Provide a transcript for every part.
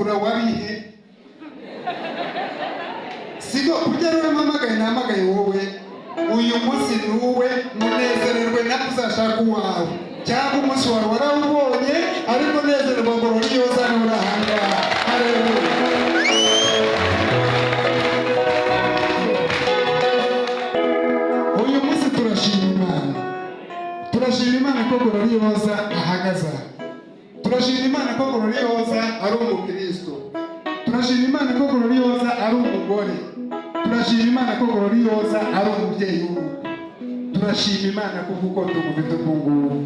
Ubura wabihe sigo kujya rero namagaye wowe uyu munsi nuwe munezererwe nakuzashaka uwawe cyangwa umunsi wawe warawubonye ariko nezererwa ngo niyoza n'urahanga. Haleluya. Uyu munsi turashima Imana ko Gororiyoza ahagaze. Turashima Imana ko Gororiyoza ari umukristo. Turashima Imana ko Gororiyoza ari umugore. Turashima Imana ko Gororiyoza ari umubyeyi w'urugo. Turashima Imana ko kuko tumufite ubungubu.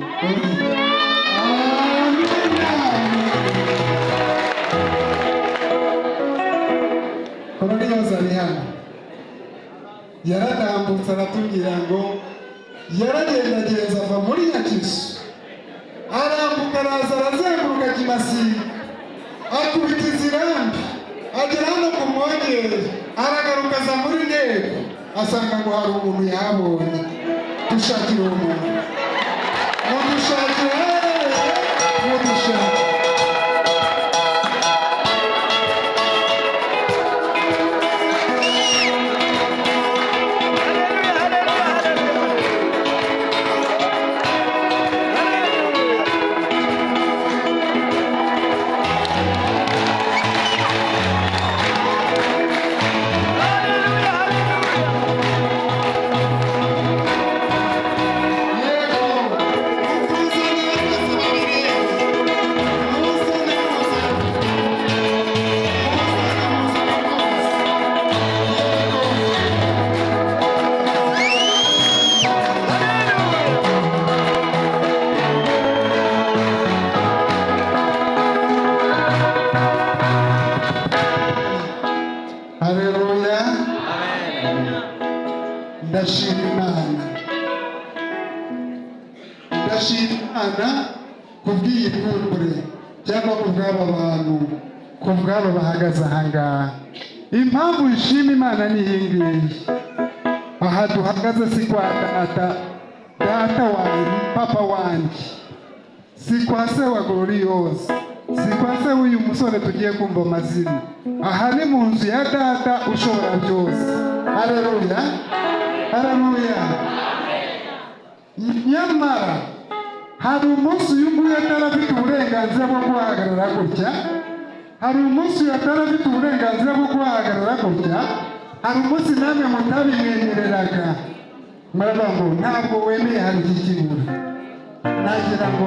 Gororiyoza ari hano. Yaratambutse aratubwira ngo yaragendageza ava muri Nyakisu arambuka araza arazenguruka Kimasi akubita izirambi agera hano ku Mwongere aragaruka aza muri Nteko asanga ngo hari umuntu yahabonye. Dushakira uwo muntu mudushakire. Ndashima Imana kubw'iyi kumbure cyangwa kubw'aba bantu kubw'aba bahagaze ahangaha. Impamvu nshima Imana ni iyi ngiyi. Aha duhagaze si kwa data wanjye papa wanjye, si kwa se wa Gororiyoza, si kwa se w'uyu musore tugiye kumva amazina. Aha ni mu nzu ya data ushobora byose. Haleluya. Haleluya. Nyamara hari umunsi uyu nguyu atarafite uburenganzira bwo guhagarara gutya. Hari umunsi atarafite uburenganzira bwo guhagarara gutya. Hari umunsi namwe mutabimwemereraga. Muravuga ngo ntabwo wemeye hari iki kibura. Nagira ngo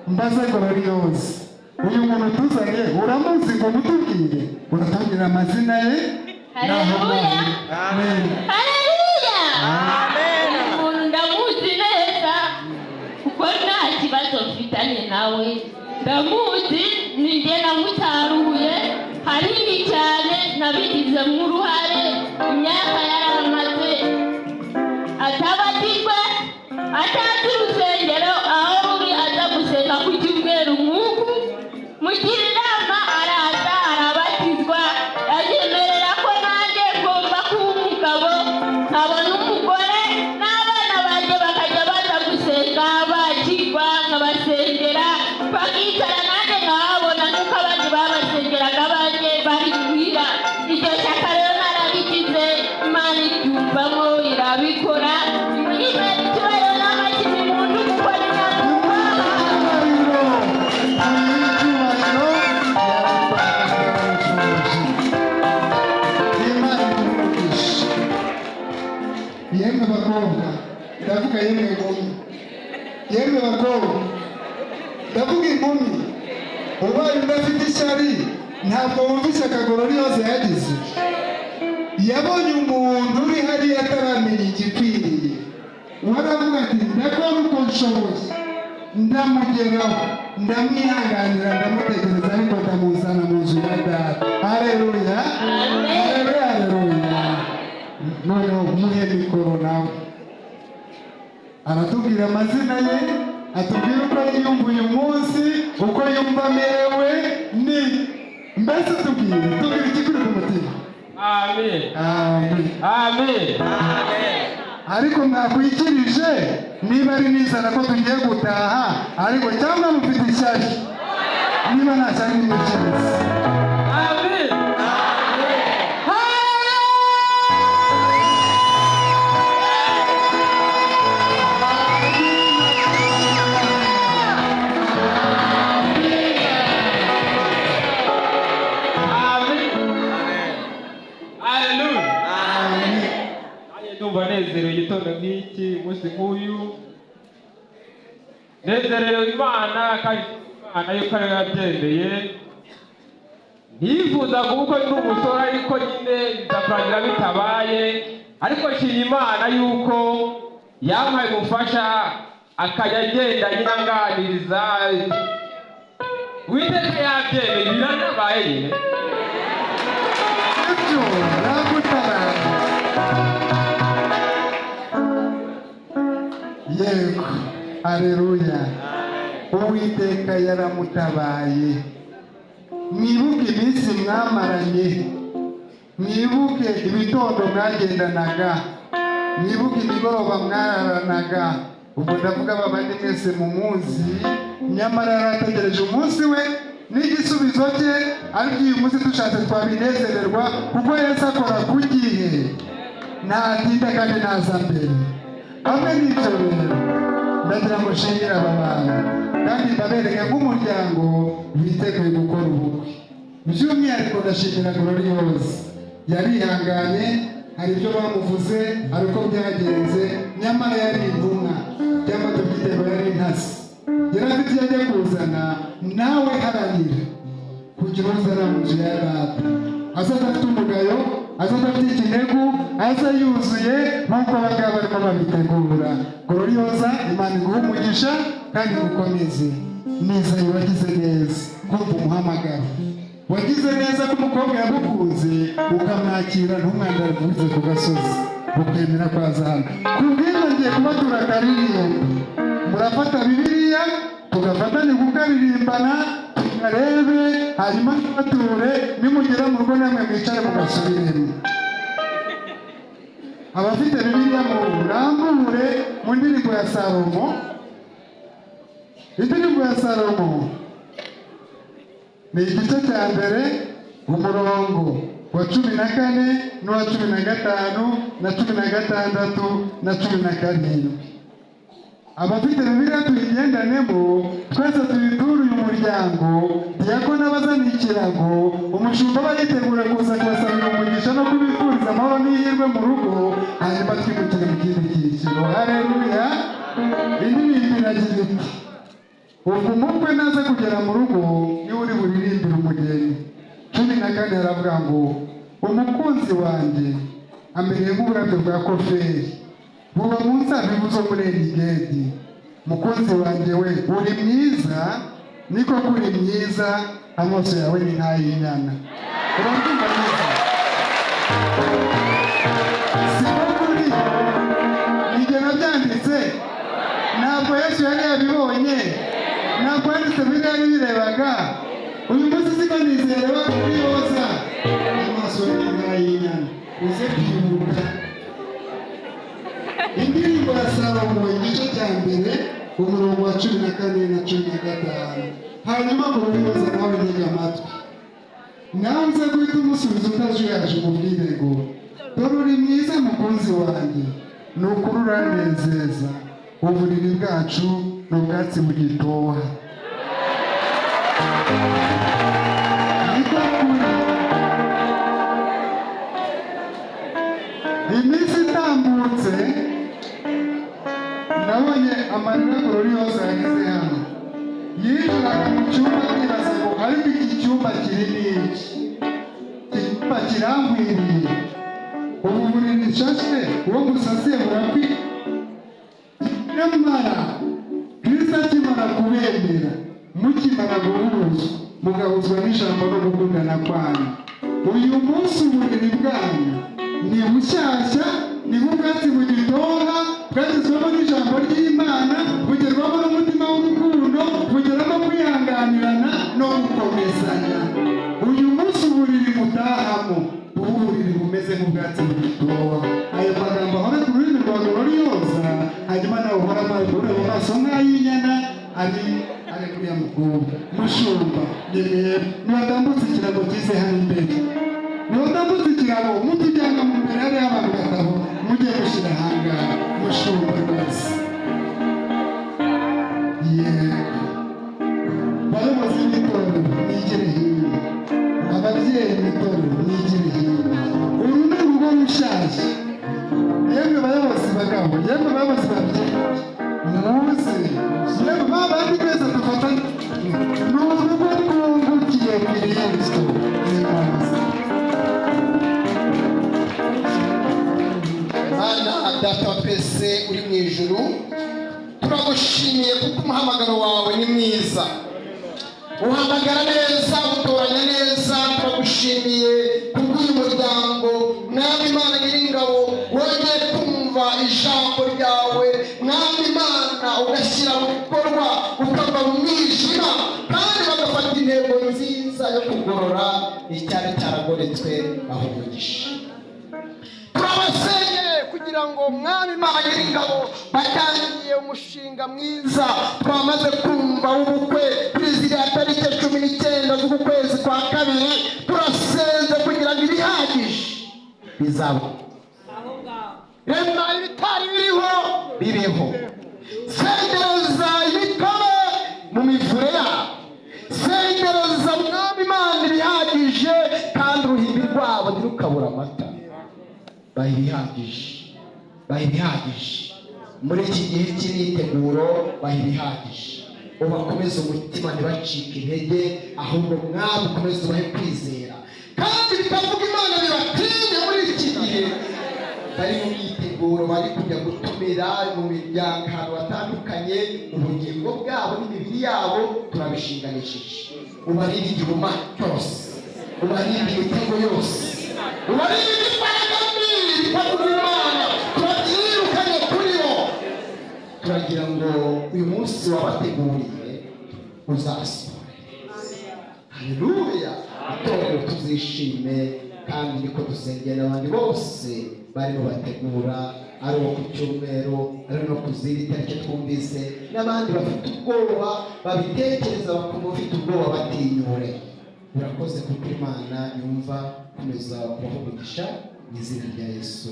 mbaze Gororiyoza, uyu muntu tuzanye uramuzi ngo mutubwire? Uratubwira amazina ye? Haleluya. Amen. Haleluya. Amen. Ndamuzi neza kuko nta kibazo mfitanye nawe. Ndamuzi ninjye namutaruye hanini cyane, nabigizemo uruhare. Imyaka yaramaze atabatijwe atazi urusengero aho ruri aza gusenga ku cyumweru nk'uku. Mugira inama araza arabatizwa, yagemerera ko nanjye ngomba kuba umugabo nkabona umugore n'abana banjye bakajya baza gusenga bakirwa nkabasengera bakicara nanjye nkababona nuko abandi babasengeraga banjye bari kuhira. Iryo shyaka rero narabigize, Imana ibyumvamo irabikora. Imana icyubahiro n'amashyi umuntu kuko ni nyakubahwa. Yemwe bakobwa, ndavuga yemwe inkumi. Yemwe bakobwa, ndavuga inkumi. Ubaye udafite ishyari ntabwo wumva ishyaka Gororiyoza yagize. Yabonye umuntu uri hariya ataramenya igikwiriye. Waravuga ati ndakora uko nshoboye, ndamugeraho, ndamwihanganira, ndamutegereza, ariko ndamuzana mu nzu ya data. Haleluya. Haleluya. Haleluya. Noneho muhe mikoro nawe aratubwira amazina ye, atubwira uko yiyumva uyu munsi, uko yumva amerewe. Ni mbese tubwire ikikuri ku mutima. Amen. Amen. Amen. Ariko mwakwikirije niba ari nizana ko tugiye gutaha, ariko cyangwa mufite ishyari niba nta cyari n'imikirize. nezerewe Imana kandi Imana yuko ariyo yabyemeye. Ntifuza kuba ndi umusore ariko nyine bizakurangira bitabaye, ariko nshimye Imana yuko yampaye umufasha akajya agenda nyiranganiriza. Uwiteka yabyemeye biranabaye nyine. Ibyo yagutabaye. Yego, haleluya. Uwiteka yaramutabaye. Mwibuke iminsi mwamaranye, mwibuke ibitondo mwagendanaga, mwibuke imigoroba mwararanaga. Ubwo ndavuga babandi mwese mumuzi, nyamara yarategereje umunsi we n'igisubizo cye, ariko uyu munsi dushatse twabinezererwa kuko Yesu akora ku gihe, ntatinda kandi ntaza mbere. Hamwe n'ibyo rero ndagira ngo nshimire aba bantu kandi ndabereke nk'umuryango biteguye gukora ubukwe. By'umwihariko ndashimira Gloriose, yarihanganye, hari ibyo bamuvuze, hari uko byagenze, nyamara yari intumwa cyangwa tubyitego yari intasi. Yari afite iyo ajya kuzana, nawe haranira kugira uzana mu nzu ya data, aza adafite umugayo, aza adafite ikinegu, aza yuzuye nk'uko abagabo barimo babitegura. Gloriose, Imana iguhe umugisha kandi gukomeze. Nizayi wagize neza kumva umuhamagaro, wagize neza ko umukobwa yagukunze ukamwakira ntumwandaravuze ku gasozi ukemera ko aza hano. Kubw'ibyo ngiye kubatura akaririmbo, murafata Bibiliya tugafatanya kukaririmbana tukarebe, hanyuma tubature, nimugera mu rugo namwe mwicare mugasubiremo. Abafite Bibiliya murambure mu ndirimbo ya Salomo. Indirimbo ya Salomo ni igice cya mbere, umurongo wa 14 n'uwa 15 na 16 na 17. Abafite Bibiliya tuyigendanemo, twese tuyiture uyu muryango. Diyakoni abazana ikirago, umushumba aba yitegura kuza kubasabira umugisha no kubifuriza amahoro n'ihirwe mu rugo, hanyuma twimukire mu kindi cyiciro. Haleluya. Indirimbo iragira iti: ubwo umukwe naza kugera mu rugo niwe uri buririmbire umugeni. 14 aravuga ngo umukunzi wanjye amereye nk'uburabyo bwa koferi buba mu nzabibu zo muri Enigedi. Mukunzi wanjye we uri mwiza, niko kuri mwiza, amaso yawe ni nk'ay'inyana. Urabyumva neza? Siko kuri nigena byanditse, ntabwo Yesu yari yabibonye, ntabwo yanditse Bibiliya yabirebaga. Uyu munsi siko nizereba Gloriose, amaso ni nk'ay'inyana. Uze kwibuka indirimbo ya Salomo igice cya mbere, umurongo wa 14 na 15. Hanyuma Gloriose nawe ntega amatwi, nawe uze guhita umusubiza utajuyaje umubwire ngo dore uri mwiza mukunzi wanjye, ni ukuri uranezeza, uburiri bwacu ni ubwatsi bugitoha. Niko kuri. Iminsi itambutse nabonye amarira Gloriose yagize hano, yinjiraga mu cyumba akibaza ngo ariko iki cyumba kirimo iki? Iki cyumba kirangwiriye, ubu buriri nshashe uwo musasiye burakwiye. Nyamara Kristo akimara kubemera, mukimara guhuzwa, mugahuzwa n'ijambo no gukundana kwanyu, uyu munsi uburiri bwanyu ni bushyashya, ni nk'ubwatsi bugitoha bwashyizwemo n'ijambo ry'Imana, bugerwamo n'umutima w'urukundo, bugeramo kwihanganirana no gukomezanya. Uyu munsi uburiri mutahamo ubu buriri bumeze nk'ubwatsi bugitoha. Ayo magambo ahora ku rurimi rwa Gloriose, hanyuma nawe uhora mu maso nk'ay'inyana, ari kuriya mukobwa. Mushumba ni mwebwe, nibatambutse ikirago kize hano imbere, nibatambutse ikirago mutujyana mu mbere hariya abantu batabo mujye gushyira ahangaha. Mushumba rwose, yego. Bayobozi b'itorero mwigire hino, ababyeyi b'itorero mwigire hino. Uru ni urugo rushaje, yemwe bayobozi bagabo, yemwe bayobozi babyeyi, turagushimiye kuko umuhamagaro wawe ni mwiza, uhamagara neza, utoranya neza. Turagushimiye kubw'uyu muryango, mwami Imana Nyiringabo, wongeye kumva ijambo ryawe, mwami Imana, ugashyira mu bikorwa, ukava mu mwijima, kandi bagafata intego nziza yo kugorora icyari cyaragoretswe aho umugisha. Turabasenyeye kugira ngo mwami Imana Nyiringabo batangiye umushinga mwiza twamaze kumva w'ubukwe kuri ziriya tariki 19 z'uku kwezi kwa kabiri. Turasenze kugira ngo ibihagije bizaba, rema ibitari biriho bibeho, sendereza imitobe mu mivure yabo, sendereza mwami Imana ibihagije, kandi uruhimbi rwabo ntirukabura amata. Bahibihagije muri iki gihe cy'imyiteguro, bahibihagije. Ubakomeze umutima ntibacike intege, ahubwo mwami ukomeze ubahe kwizera, kandi bikavuga Imana bibatinye muri iki gihe bari mu myiteguro, bari kujya gutumira mu miryango ahantu hatandukanye. Ubugingo bwabo n'imibiri yabo turabishinganishije. Ubarinde igihuma cyose, ubarinde imitego yose, ubarinde imbaraga mbi bikavuga Imana, turabyirukanye kuri bo. Turagira ngo uyu munsi wabateguriye uzasohore. Haleluya! Itorero tuzishime, kandi niko dusengera abandi bose barimo bategura, ari uwo ku cyumweru, ari no ku zindi tariki twumvise, n'abandi bafite ubwoba babitekereza bakumva ufite ubwoba batinyure. Urakoze kuko Imana yumva, komeza kubaho umugisha mu izina rya Yesu.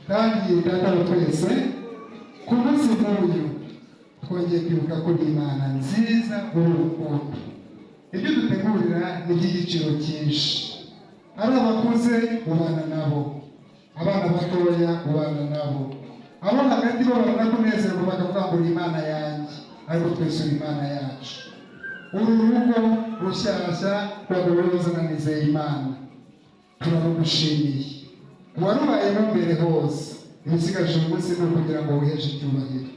kandi data wa twese, ku munsi nk'uyu twongeye kwibuka ko Imana nziza urukundo. Ibyo dutegurira ni iby'igiciro cyinshi. Ari abakuze ubana nabo, abana batoya ubana nabo, abo hagati bo babona kunezerwa bakavuga ngo Imana yanjye, ariko twese uri Imana yacu. Uru rugo rushyashya rwagoboza na Nizeyimana, turarugushimiye. Warubayemo mbere hose, ibisigaje umunsi ni ukugira ngo wiheshe icyubahiro.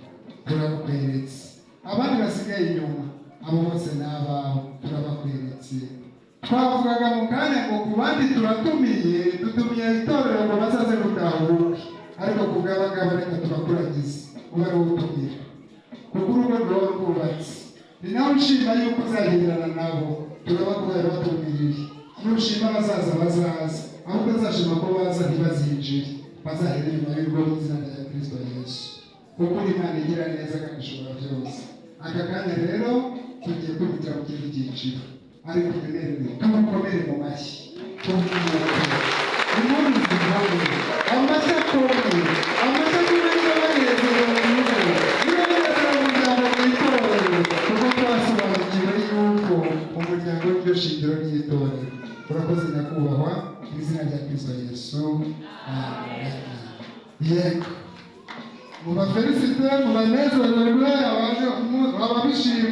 Turabakweretse. Abandi basigaye inyuma, abo bose ni abawe, turabakweretse. Twavugaga mu kanya ngo ku bandi turatumiye, dutumiye itorero ngo bazaze gutahuka, ariko ku bw'abangaba reka tubakuragize, ube ari wowe utumira, kuko urugo rwawe rwubatse. Ni nawe ushima yuko uzagenderana nabo. Turabakubaye batumiriye, nushima abazaza bazaza, aho utazashima ko baza ntibazinjire, bazahere nyuma y'urugo mu izina rya Kristo Yesu, kuko uri Imana igira neza kandi ishobora byose. Aka kanya rero tugiye kwihutira mu kindi cyiciro, ariko tumerere tumukomere mu mashyi, tumwubahe impundu zivuye amashyi akomeye, amashyi akomeye abanezero mwiza, niba neza umuryango w'itorero, kuko twasobanukiwe yuko umuryango w'iryo shingiro ry'itorero. Urakoze nyakubahwa, mu izina rya Kristo Yesu, amen. Yego, mubafelicite, mubanezererwe, ababishima.